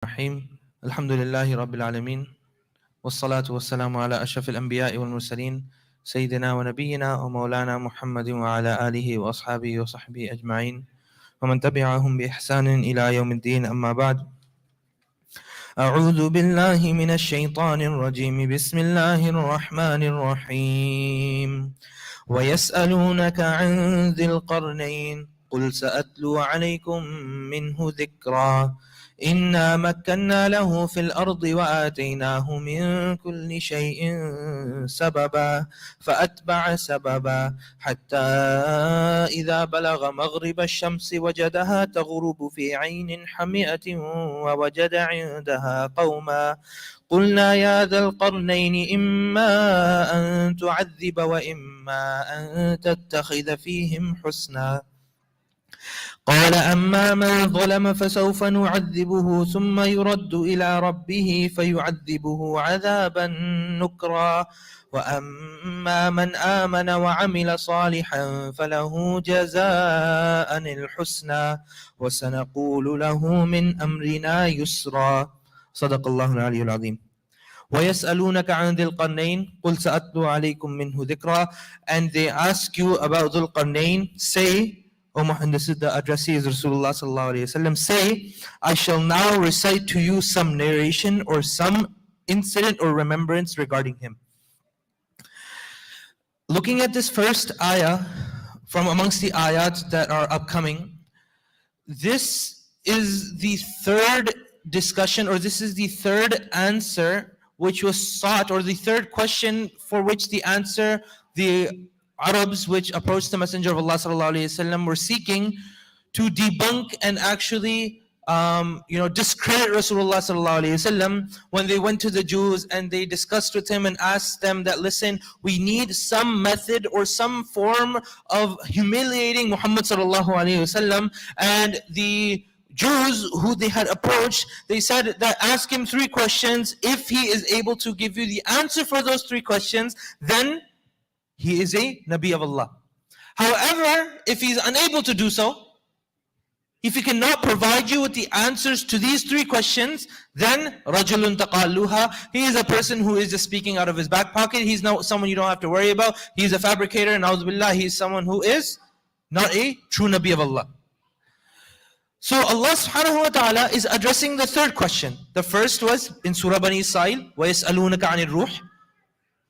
الرحيم الحمد لله رب العالمين والصلاة والسلام على أشرف الأنبياء والمرسلين سيدنا ونبينا ومولانا محمد وعلى آله وأصحابه وصحبه أجمعين ومن تبعهم بإحسان إلى يوم الدين. أما بعد، أعوذ بالله من الشيطان الرجيم. بسم الله الرحمن الرحيم. ويسألونك عن ذي القرنين قل سأتلو عليكم منه ذكرا إنا مكنا له في الأرض وآتيناه من كل شيء سببا فأتبع سببا حتى إذا بلغ مغرب الشمس وجدها تغرب في عين حمئة ووجد عندها قوما قلنا يا ذا القرنين إما أن تعذب وإما أن تتخذ فيهم حسنا قال أما من ظلم فسوف نعذبه ثم يرد إلى ربه فيعذبه عذابا نكرا وأما من آمن وعمل صالحا فله جزاء الحسنى وسنقول له من أمرنا يسرا. صدق الله العلي العظيم. وَيَسْأَلُونَكَ عَنْ ذِي الْقَرْنَيْنِ قُلْ سَأَتْلُو عَلَيْكُمْ مِنْهُ ذِكْرًا. And they ask you about ZhulQarnainr, say, O Muhammad, this is the addressee is Rasulullah sallallahu alayhi wa sallam, say, I shall now recite to you some narration or some incident or remembrance regarding him. Looking at this first ayah from amongst the ayat that are upcoming, this is the third discussion, or this is the third answer which was sought, or the third question for which the answer the Arabs which approached the Messenger of Allah sallallahu alaihi wasallam were seeking to debunk and actually discredit Rasulullah sallallahu alaihi wasallam when they went to the Jews and they discussed with him and asked them that, listen, we need some method or some form of humiliating Muhammad sallallahu alaihi wasallam. And the Jews who they had approached, they said that ask him 3 questions. If he is able to give you the answer for those 3 questions, then he is a Nabi of Allah. However, if he is unable to do so, if he cannot provide you with the answers to these 3 questions, then rajulun taqalluha, he is a person who is just speaking out of his back pocket. He's not someone you don't have to worry about. He's a fabricator, and a'udhu billah, he's someone who is not a true Nabi of Allah. So Allah subhanahu wa ta'ala is addressing the third question. The first was in Surah Bani Israel, وَيَسْأَلُونَكَ عَنِ الرُّوحِ,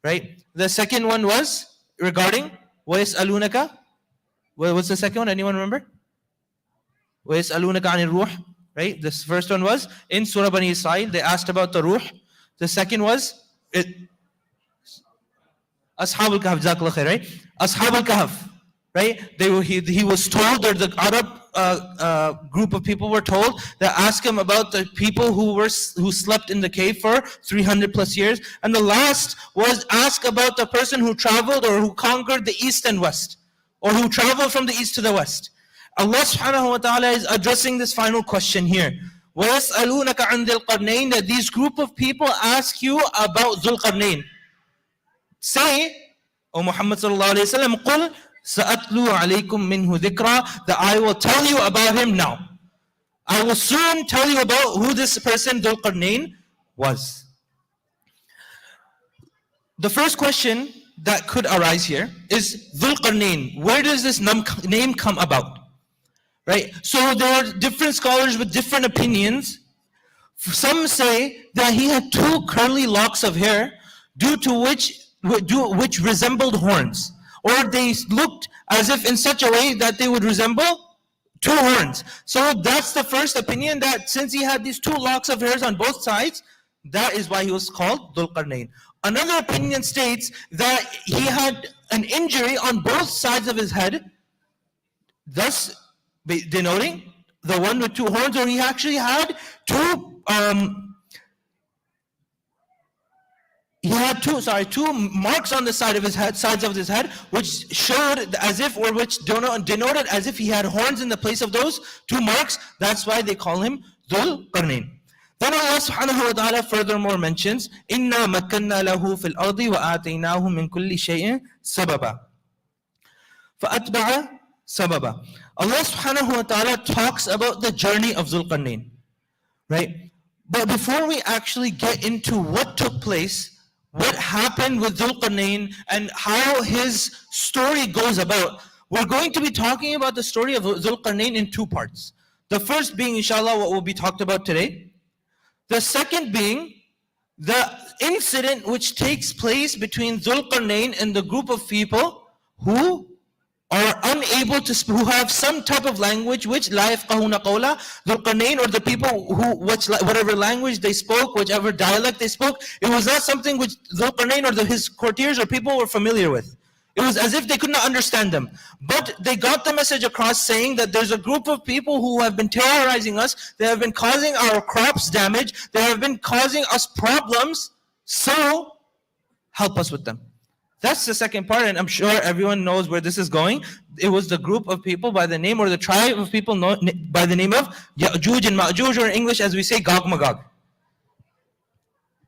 right? The second one was regarding وَيَسْأَلُونَكَ, what's the second one? Anyone remember? وَيَسْأَلُونَكَ عَنِ الرُّوحِ, right? This first one was in Surah Bani Israel, they asked about the ruh. The second was Ashab al-Kahf, Jazakallah khair, right? Ashab al-Kahf, right? He was told, or the Arab group of people were told, that ask him about the people who slept in the cave for 300 plus years. And the last was ask about the person who traveled or who conquered the east and west, or who traveled from the east to the west. Allah subhanahu wa ta'ala is addressing this final question here. وَيَسْأَلُونَكَ عَنْ ذِي الْقَرْنَيْنِ, that these group of people ask you about ZhulQarnainr. Say, O Muhammad sallallahu alayhi wa sallam, قُلْ سَأَتْلُو عَلَيْكُمْ مِنْهُ ذِكْرًا, that I will tell you about him now. I will soon tell you about who this person ZhulQarnainr was. The first question that could arise here is ZhulQarnainr. Where does this name come about? Right? So there are different scholars with different opinions. Some say that he had 2 curly locks of hair, which resembled horns. Or they looked as if in such a way that they would resemble 2 horns. So that's the first opinion, that since he had these 2 locks of hairs on both sides, that is why he was called ZhulQarnainr. Another opinion states that he had an injury on both sides of his head, thus denoting the one with 2 horns, or he actually had 2 marks on the sides of his head, which showed as if, or which denoted as if he had horns in the place of those 2 marks. That's why they call him ZhulQarnainr. Then Allah subhanahu wa ta'ala furthermore mentions, إِنَّا مَكَّنَّا لَهُ فِي الْأَرْضِ وَآتَيْنَاهُ مِنْ كُلِّ شَيْءٍ سَبَبًا فَأَتْبَعَ سَبَبًا. Allah subhanahu wa ta'ala talks about the journey of ZhulQarnainr, right? But before we actually get into what took place, what happened with ZhulQarnain and how his story goes about, we're going to be talking about the story of ZhulQarnain in two parts. The first being, inshallah, what will be talked about today. The second being the incident which takes place between ZhulQarnain and the group of people who are unable to who have some type of language which la yafqahuna qawla. ZhulQarnain, or the people who whatever language they spoke, whichever dialect they spoke, it was not something which ZhulQarnain or his courtiers or people were familiar with. It was as if they could not understand them. But they got the message across saying that there's a group of people who have been terrorizing us, they have been causing our crops damage, they have been causing us problems, so help us with them. That's the second part, and I'm sure everyone knows where this is going. It was the group of people by the name, or the tribe of people by the name of Ya'juj and Ma'juj, or in English as we say, Gog Magog.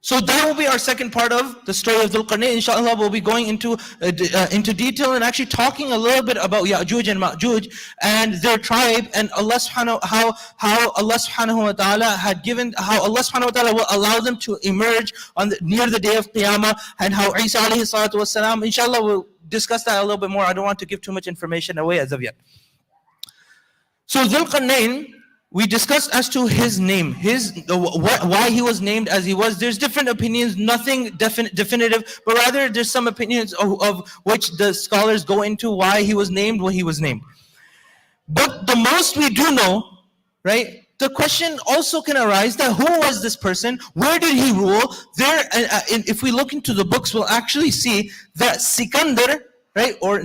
So that will be our second part of the story of ZhulQarnain. Inshallah, we'll be going into detail and actually talking a little bit about Ya'juj and Ma'juj and their tribe, and Allah how Allah subhanahu wa ta'ala had given, how Allah subhanahu wa ta'ala will allow them to emerge near the day of Qiyamah, and how Isa alayhi salatu wasalam, inshallah we'll discuss that a little bit more. I don't want to give too much information away as of yet. So ZhulQarnain, we discussed as to his name, why he was named as he was. There's different opinions, nothing definitive, but rather there's some opinions of which the scholars go into why he was named what he was named. But the most we do know, right? The question also can arise that who was this person? Where did he rule? If we look into the books, we'll actually see that Sikandar, right, or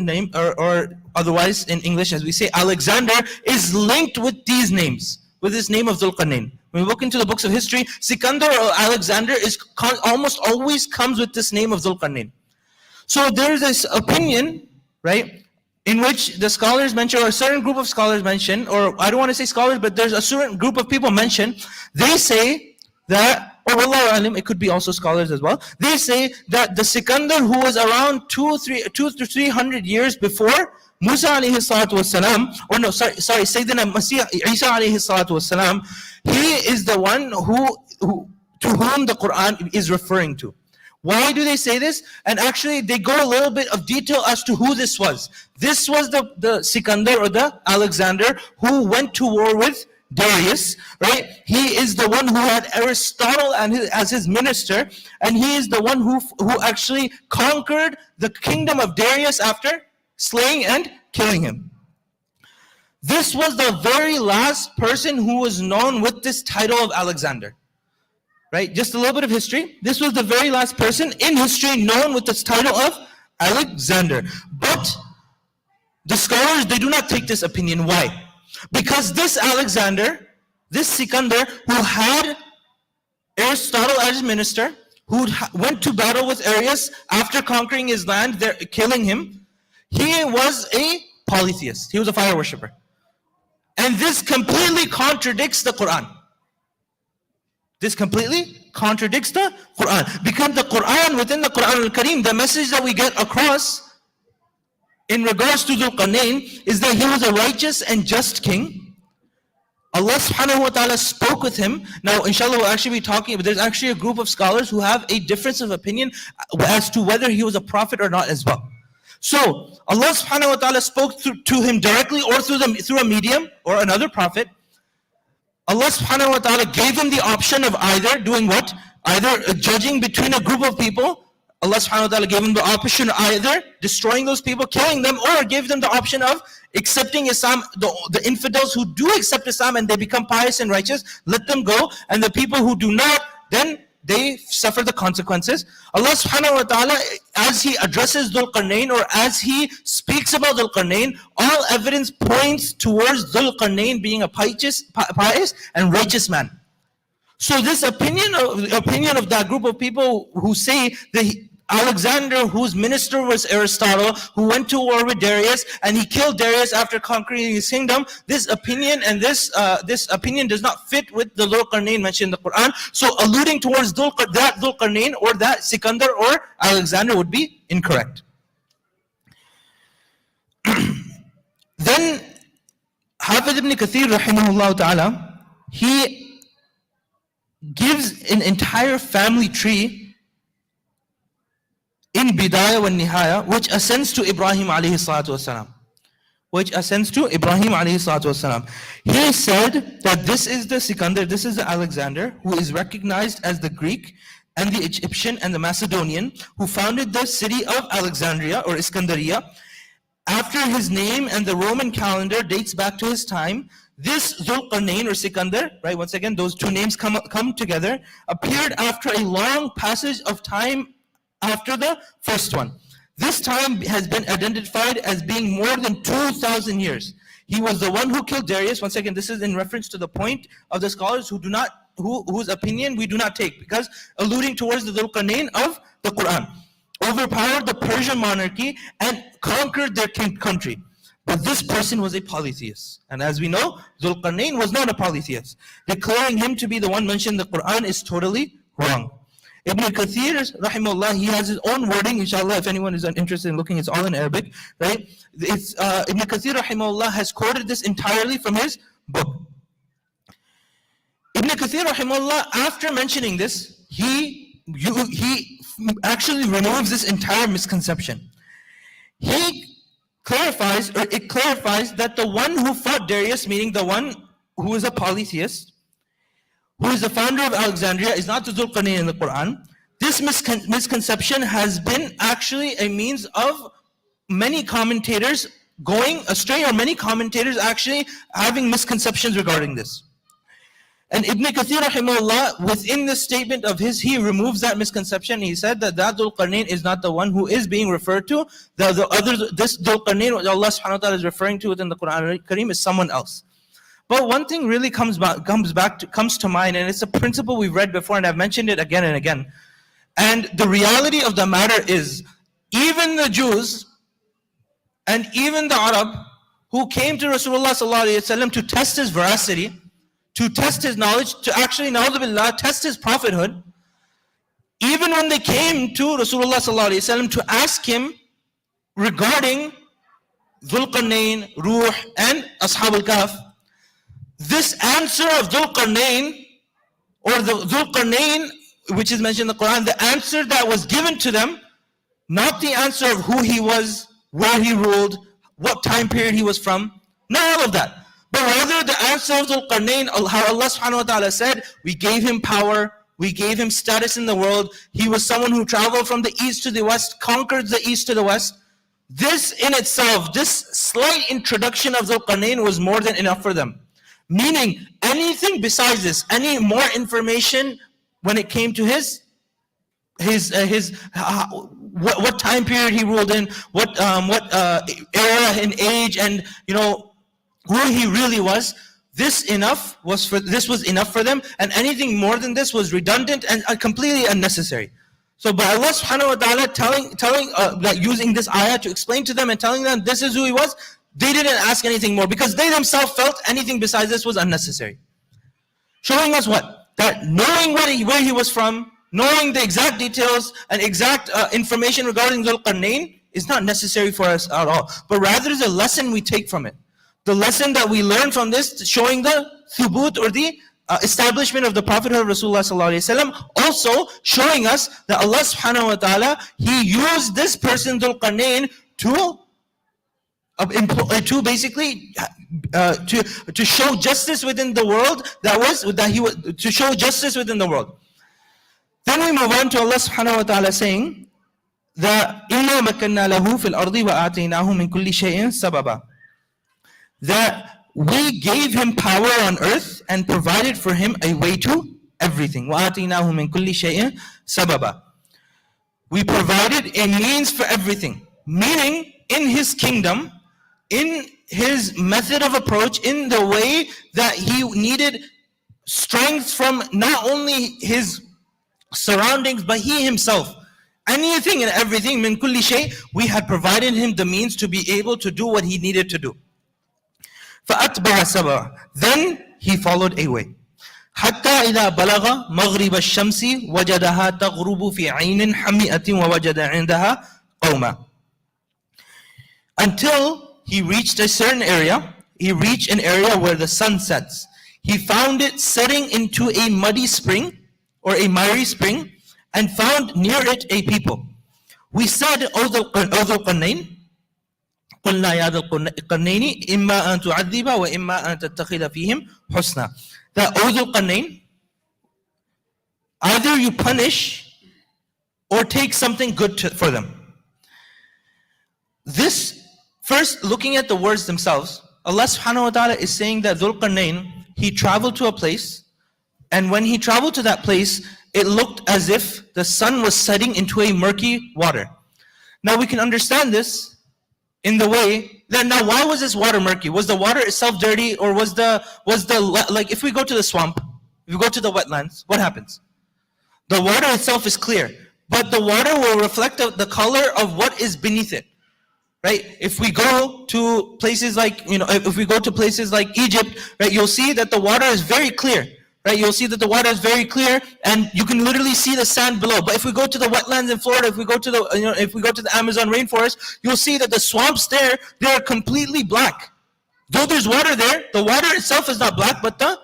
otherwise in English as we say Alexander, is linked with these names, with this name of ZhulQarnain. When we look into the books of history, Sikandar or Alexander is almost always comes with this name of ZhulQarnain. So there's this opinion, right, in which the scholars mention, or a certain group of scholars mention, or I don't want to say scholars, but there's a certain group of people mention, they say that, or Wallahu alim, it could be also scholars as well. They say that the Sikandar who was around 200 to 300 years before Musa alayhi salatu wasalam, or no, sorry, Sayyidina Masih Isa alayhi salatu wasalam, he is the one to whom the Quran is referring to. Why do they say this? And actually they go a little bit of detail as to who this was. This was the Sikandar, or the Alexander, who went to war with Darius, right? He is the one who had Aristotle as his minister, and he is the one who actually conquered the kingdom of Darius after slaying and killing him. This was the very last person who was known with this title of Alexander, right? Just a little bit of history. This was the very last person in history known with this title of Alexander. But the scholars, they do not take this opinion. Why? Because this Alexander, this Sikandar, who had Aristotle as his minister, who went to battle with Darius after conquering his land, killing him, he was a polytheist. He was a fire worshipper. And this completely contradicts the Quran. This completely contradicts the Quran. Because the Quran, within the Quran al-Kareem, the message that we get across in regards to ZhulQarnain is that he was a righteous and just king. Allah subhanahu wa ta'ala spoke with him. Now inshallah we'll actually be talking, but there's actually a group of scholars who have a difference of opinion as to whether he was a prophet or not as well. So Allah subhanahu wa ta'ala spoke to him directly, or through a medium or another prophet. Allah subhanahu wa ta'ala gave him the option of either doing what? Either judging between a group of people. Allah subhanahu wa ta'ala gave him the option of either destroying those people, killing them, or gave them the option of accepting Islam. The infidels who do accept Islam and they become pious and righteous, let them go. And the people who do not, then they suffer the consequences. Allah subhanahu wa ta'ala, as he addresses ZhulQarnain, or as he speaks about ZhulQarnain, all evidence points towards ZhulQarnain being a pious and righteous man. So this opinion of that group of people who say that Alexander, whose minister was Aristotle, who went to war with Darius, and he killed Darius after conquering his kingdom, this opinion and this opinion does not fit with the ZhulQarnain mentioned in the Quran. So alluding towards that ZhulQarnain or that Sikandar or Alexander would be incorrect. Then Hafiz ibn Kathir rahimahullah ta'ala, he gives an entire family tree in Bidayah wa Nihaya, which ascends to Ibrahim alayhi salatu wasalam. Which ascends to Ibrahim alayhi salatu wasalam. He said that this is the Sikandar, this is the Alexander, who is recognized as the Greek and the Egyptian and the Macedonian, who founded the city of Alexandria or Iskandaria. After his name and the Roman calendar dates back to his time, this ZhulQarnainr or Sikandar, right, once again, those two names come together, appeared after a long passage of time after the first one. This time has been identified as being more than 2,000 years. He was the one who killed Darius. Once again, this is in reference to the point of the scholars whose opinion we do not take, because alluding towards the ZhulQarnainr of the Quran. Overpowered the Persian monarchy and conquered their country. But this person was a polytheist. And as we know, ZhulQarnainr was not a polytheist. Declaring him to be the one mentioned in the Quran is totally wrong. Ibn Kathir, rahimahullah, he has his own wording, inshallah, if anyone is interested in looking, it's all in Arabic, right? Ibn Kathir, rahimahullah, has quoted this entirely from his book. Ibn Kathir, rahimahullah, after mentioning this, he actually removes this entire misconception. It clarifies that the one who fought Darius, meaning the one who is a polytheist, who is the founder of Alexandria, is not the ZhulQarnainr in the Quran. This misconception has been actually a means of many commentators going astray, or many commentators actually having misconceptions regarding this. And Ibn Kathir, rahimahullah, within this statement of his, he removes that misconception. He said that ZhulQarnainr is not the one who is being referred to. This ZhulQarnainr, what Allah subhanahu wa ta'ala is referring to within the Quran al-Kareem, is someone else. But one thing really comes to mind, and it's a principle we've read before, and I've mentioned it again and again. And the reality of the matter is, even the Jews and even the Arab who came to Rasulullah sallallahu alaihi wasallam to test his veracity, to test his knowledge, to actually, na'udhu billah, test his prophethood, even when they came to Rasulullah sallallahu alaihi wasallam to ask him regarding ZhulQarnainr, Ruh, and Ashab al-Kahf, this answer of ZhulQarnainr, or the ZhulQarnainr which is mentioned in the Quran, the answer that was given to them, not the answer of who he was, where he ruled, what time period he was from, not all of that, but rather the answer of ZhulQarnainr, how Allah subhanahu wa ta'ala said, we gave him power, we gave him status in the world, he was someone who traveled from the east to the west, conquered the east to the west. This in itself, this slight introduction of ZhulQarnainr was more than enough for them. Meaning, anything besides this, any more information when it came to what time period he ruled in, what era and age, and who he really was, this was enough for them, and anything more than this was redundant and completely unnecessary. So by Allah subhanahu wa ta'ala telling using this ayah to explain to them and telling them this is who he was, they didn't ask anything more, because they themselves felt anything besides this was unnecessary. Showing us what? That knowing where he was from, knowing the exact details and exact information regarding ZhulQarnainr is not necessary for us at all, but rather is a lesson we take from it. The lesson that we learn from this, showing the thubut, or the establishment of the prophethood of Rasulullah sallallahu alaihi wasallam, also showing us that Allah subhanahu wa ta'ala, he used this person ZhulQarnainr to basically to show justice within the world, to show justice within the world. Then we move on to Allah subhanahu wa ta'ala saying that إِنَّا مَكَّنَّا لَهُ فِي الْأَرْضِ وَآتَيْنَاهُ مِنْ كُلِّ شَيْءٍ سَبَبًا, that we gave him power on earth and provided for him a way to everything. وَآتَيْنَاهُ مِنْ كُلِّ شَيْءٍ سَبَبًا, we provided a means for everything, meaning in his kingdom, in his method of approach, in the way that he needed strength from not only his surroundings, but he himself. Anything and everything, min kulli shay, we had provided him the means to be able to do what he needed to do. فَأَتْبَعَ سَبَعًا, then he followed a way. حَتَّى إِذَا بَلَغَ مَغْرِبَ الشَّمْسِ وَجَدَهَا تَغْرُبُ فِي عَيْنٍ حَمِئَةٍ وَوَجَدَ عِنْدَهَا قَوْمًا, until he reached a certain area, he reached an area where the sun sets. he found it setting into a muddy spring or a miry spring and found near it a people. We said, O ZhulQarnain, قلنا يا ذا القرنين إما أن تعذب وإما أن تتخذ فيهم حسنا. That, O ZhulQarnain, either you punish or take something good for them. This, first looking at the words themselves, Allah subhanahu wa ta'ala is saying that ZhulQarnain, he traveled to a place, and when he traveled to that place, it looked as if the sun was setting into a murky water. Now we can understand this in the way that, now why was this water murky? Was the water itself dirty, or was the like, if we go to the swamp, if we go to the wetlands, what happens? The water itself is clear, but the water will reflect the color of what is beneath it. Right? If we go to places like, if we go to places like Egypt, right, you'll see that the water is very clear. Right? You'll see that the water is very clear, and you can literally see the sand below. But if we go to the wetlands in Florida, if we go to the Amazon rainforest, you'll see that the swamps there, they're completely black. Though there's water there, the water itself is not black, but the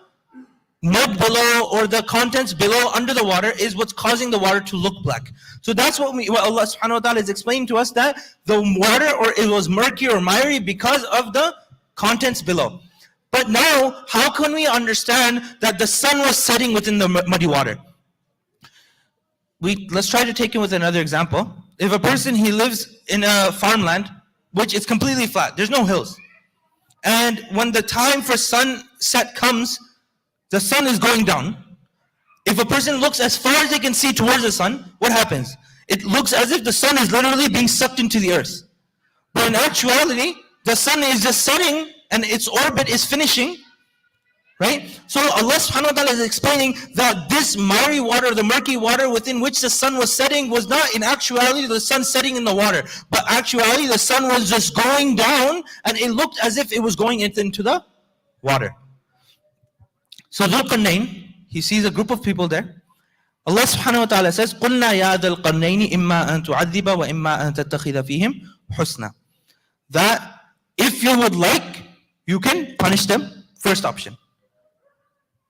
mud below or the contents below under the water is what's causing the water to look black. So that's what Allah subhanahu wa ta'ala is explaining to us, that the water, or it was murky or miry because of the contents below. But now, how can we understand that the sun was setting within the muddy water? Let's try to take it with another example. If a person, he lives in a farmland, which is completely flat, there's no hills. And when the time for sunset comes, the sun is going down. If a person looks as far as they can see towards the sun, what happens? It looks as if the sun is literally being sucked into the earth. But in actuality, the sun is just setting and its orbit is finishing, right? So Allah subhanahu wa ta'ala is explaining that this miry water, the murky water within which the sun was setting, was not in actuality the sun setting in the water, but actually the sun was just going down, and it looked as if it was going into the water. So ZhulQarnain, he sees a group of people there. Allah subhanahu wa ta'ala says, قُلْنَا يَا ذَا الْقَرْنَيْنِ إِمَّا أَن تُعَذِّبَ وَإِمَّا أَن تَتَّخِذَ فِيهِمْ حُسْنًا. That if you would like, you can punish them. First option.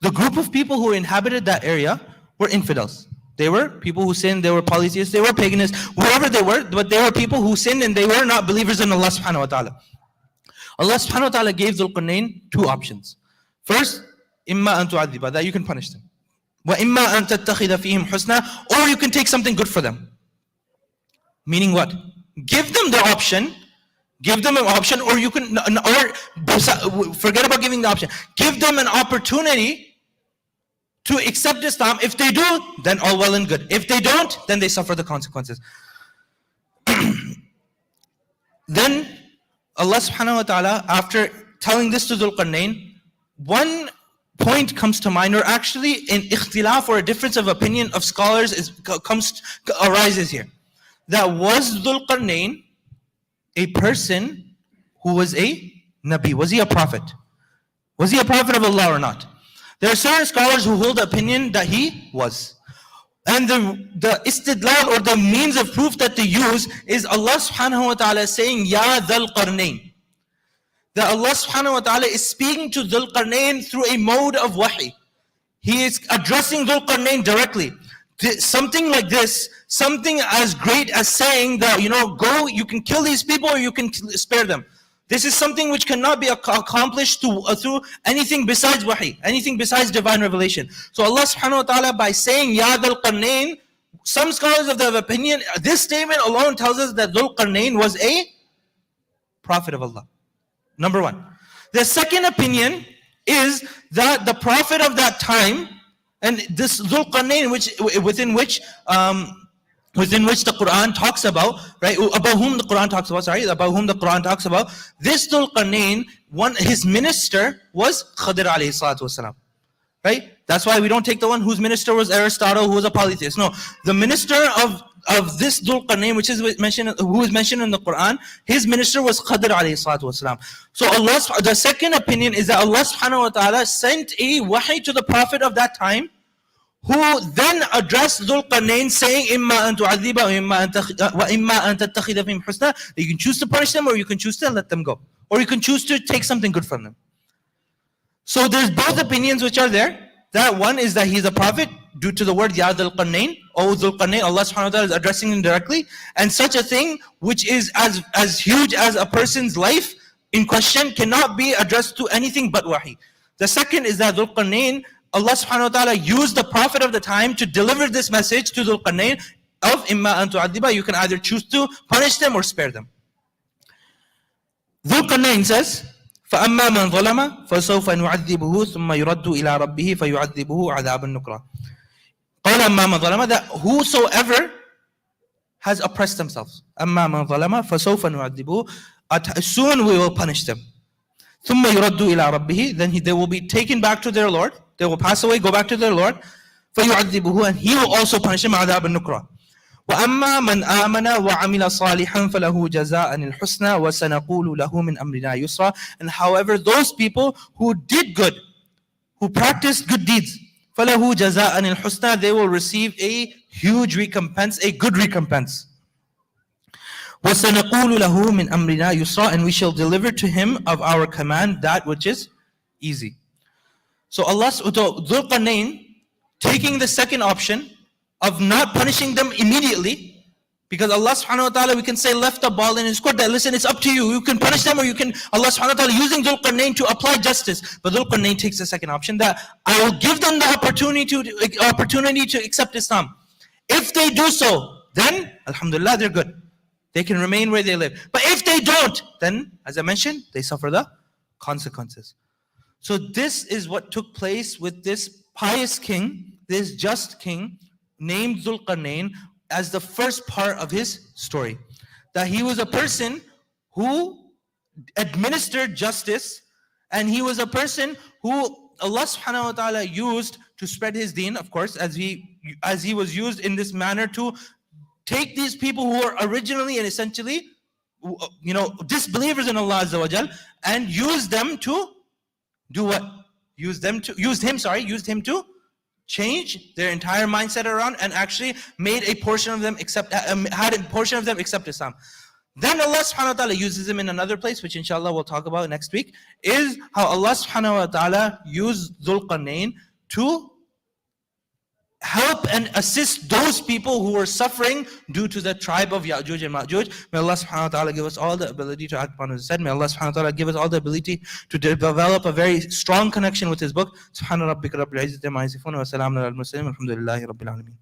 The group of people who inhabited that area were infidels. They were people who sinned, they were polytheists, they were paganists, whoever they were, but they were people who sinned and they were not believers in Allah subhanahu wa ta'ala. Allah subhanahu wa ta'ala gave ZhulQarnain two options. First, إِمَّا أَن تُعَذِّبَ, that you can punish them. وَإِمَّا أَن تَتَّخِذَ فِيهِمْ حُسْنًا, or you can take something good for them. Meaning what? Give them the option. Give them an option, or you can, or forget about giving the option. Give them an opportunity to accept Islam. If they do, then all well and good. If they don't, then they suffer the consequences. Then Allah subhanahu wa ta'ala, after telling this to ZhulQarnain, one point comes to mind, or actually an ikhtilaf or a difference of opinion of scholars arises here. That was ZhulQarnain a person who was a Nabi? Was he a prophet? Was he a prophet of Allah or not? There are certain scholars who hold the opinion that he was. And the istidlal, or the means of proof that they use, is Allah subhanahu wa ta'ala saying, Ya ZhulQarnain. That Allah subhanahu wa ta'ala is speaking to ZhulQarnain through a mode of wahi. He is addressing ZhulQarnain directly. Something like this, something as great as saying that, go, you can kill these people or you can spare them. This is something which cannot be accomplished through anything besides wahi, anything besides divine revelation. So Allah subhanahu wa ta'ala, by saying Ya ZhulQarnain, some scholars of the opinion, this statement alone tells us that ZhulQarnain was a prophet of Allah. Number one. The second opinion is that the prophet of that time, and this ZhulQarnain, within which the Quran talks about, right? About whom the Quran talks about. This ZhulQarnain, his minister was Khidr alayhi salatu wasalam, right? That's why we don't take the one whose minister was Aristotle, who was a polytheist. No, the minister of this ZhulQarnain, who is mentioned in the Quran, his minister was Khidr alayhi salatu wasalam. So the second opinion is that Allah subhanahu wa ta'ala sent a wahi to the prophet of that time, who then addressed ZhulQarnain saying, إِمَّا أَن تُعَذِّبَ وَإِمَّا أَن تَتَّخِذَ فِيهِمْ حُسْنًا. You can choose to punish them, or you can choose to let them go. Or you can choose to take something good from them. So there's both opinions which are there. That one is that he's a prophet due to the word Ya ZhulQarnainr. Oh ZhulQarnainr, Allah subhanahu wa ta'ala is addressing him directly. And such a thing which is as huge as a person's life in question cannot be addressed to anything but wahi. The second is that ZhulQarnainr, Allah subhanahu wa ta'ala used the prophet of the time to deliver this message to ZhulQarnainr of imma an tu'adhiba, you can either choose to punish them or spare them. ZhulQarnainr says, فَأَمَّا مَنْ ظَلَمَ فَسَوْفَ نُعَذِّبُهُ ثُمَّ يُرَدُّ إِلَىٰ رَبِّهِ فَيُعَذِّبُهُ عَذَابًا نُكْرًا. قَالَ أَمَّا مَنْ ظَلَمَ, that whosoever has oppressed themselves. أَمَّا مَنْ ظَلَمَ فَسَوْفَ نُعَذِّبُهُ, soon we will punish them. ثُمَّ يُرَدُّ إِلَىٰ رَبِّهِ, then they will be taken back to their Lord. They will pass away, go back to their Lord. فَيُعَذِّبُهُ, and He will also punish them عَذَابًا نُكْرًا. وَأَمَّا مَنْ آمَنَ وَعَمِلَ صَالِحًا فَلَهُ جَزَاءً الْحُسْنَى وَسَنَقُولُ لَهُ مِنْ أَمْرِنَا يُسْرًا. And however, those people who did good, who practiced good deeds, فَلَهُ جَزَاءً الْحُسْنَى, they will receive a huge recompense, a good recompense. وَسَنَقُولُ لَهُ مِنْ أَمْرِنَا يُسْرًا, and we shall deliver to him of our command that which is easy. So Allah, ZhulQarnainr, taking the second option of not punishing them immediately, because Allah subhanahu wa ta'ala, we can say, left the ball in his court, that listen, it's up to you. You can punish them, or you can, Allah subhanahu wa ta'ala using ZhulQarnainr to apply justice. But ZhulQarnainr takes the second option, that I will give them the opportunity to accept Islam. If they do so, then alhamdulillah, they're good. They can remain where they live. But if they don't, then, as I mentioned, they suffer the consequences. So this is what took place with this pious king, this just king, named ZhulQarnainr, as the first part of his story. That he was a person who administered justice, and he was a person who Allah subhanahu wa ta'ala used to spread his deen, of course, as he was used in this manner to take these people who were originally and essentially, disbelievers in Allah Azza wa Jal, and use them to do what? Used him to change their entire mindset around, and actually made a portion of them had a portion of them accept Islam. Then Allah subhanahu wa ta'ala uses him in another place, which inshallah we'll talk about next week, is how Allah subhanahu wa ta'ala used ZhulQarnainr to help and assist those people who were suffering due to the tribe of Ya'juj and Ma'juj. May Allah subhanahu wa ta'ala give us all the ability to act upon what He said. May Allah subhanahu wa ta'ala give us all the ability to develop a very strong connection with His book. Subhana rabbika rabbil izzati amma yasifun wa salamun alal mursalin walhamdulillahi rabbil alamin.